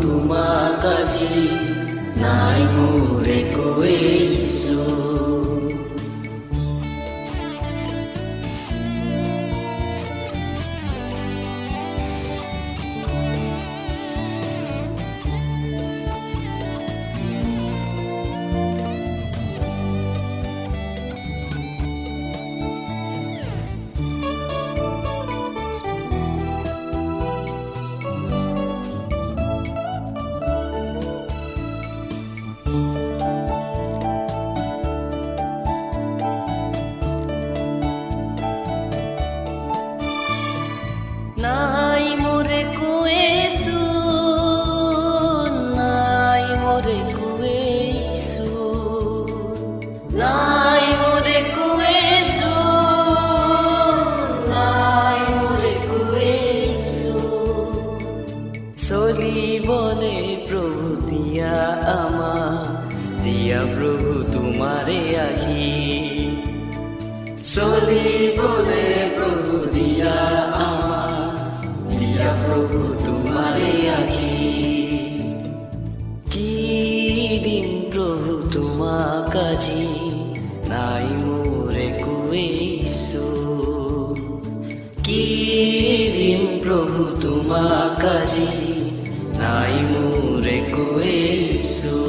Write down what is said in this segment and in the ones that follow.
তোমাক আজি নাই মোৰ একোৱেই ঈশ্বৰ। নাই মোৰে কুয়েছু, নাই মোৰে কুয়েছু, নাই মোৰে কুয়েছু, নাই মোৰে কুয়েছু। চলিবলে প্ৰভু দিয়া আমাক, দিয়া প্ৰভু তোমাৰে আহি। চলিবলে প্ৰভু দিয়া আমাক, দিয়া প্ৰভু তোমাৰে আহি। কি দিম প্ৰভু তোমাক আজি নাই মোৰ একোৱেই ঈশ্বৰ। কি দিম প্ৰভু তোমাক আজি নাই মোৰ একোৱেই ঈশ্বৰ।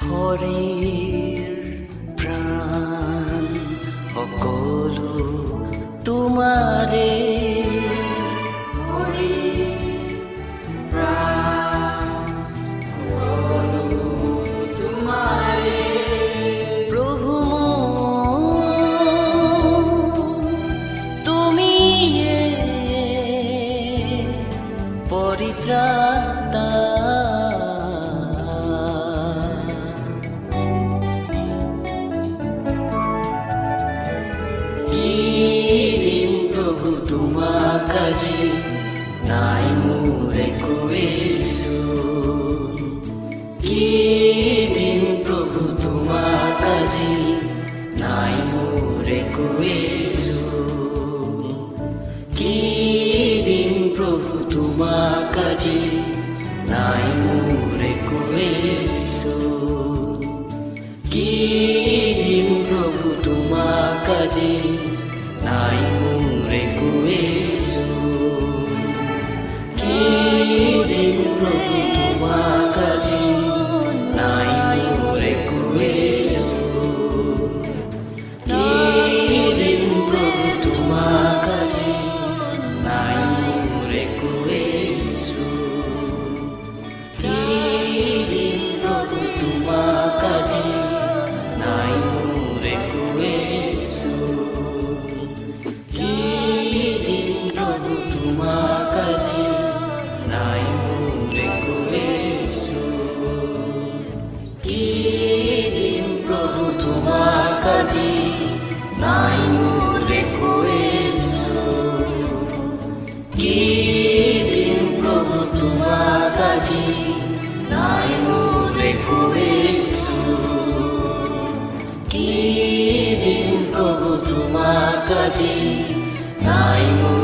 শৰীৰ প্ৰাণ সকলো তোমাৰে, শৰীৰ প্ৰাণ সকলো তোমাৰে। প্ৰভু তুমিয়ে পৰিত্ৰাতা। প্ৰভু তোমাক আজি নাই মোৰ একোৱেই ঈশ্বৰ। কি দিম প্ৰভু তোমাক আজি নাই মোৰ একোৱেই ঈশ্বৰ। কি দিম প্ৰভু তোমাক আজি নাই মোৰ একোৱেই ঈশ্বৰ। কি দিম প্ৰভু তোমাক আজি নাই মোৰ একোৱেই ঈশ্বৰ। কি দিম প্ৰভু তোমাক আজি নাই মোৰ একোৱেই ঈশ্বৰ। কি দিম প্ৰভু তোমাক আজি নাই মোৰ একোৱেই ঈশ্বৰ। কি দিম প্ৰভু তোমাক আজি নাই মোৰ একোৱেই ঈশ্বৰ। কি দিম প্ৰভু তোমাক আজি নাই মোৰ একোৱেই ঈশ্বৰ। কি দিম প্ৰভু তোমাক আজি নাই মোৰ একোৱেই ঈশ্বৰ। কি দিম প্ৰভু তোমাক আজি নাই মোৰ একোৱেই ঈশ্বৰ। কি দিম প্ৰভু তোমাক আজি নাই মোৰ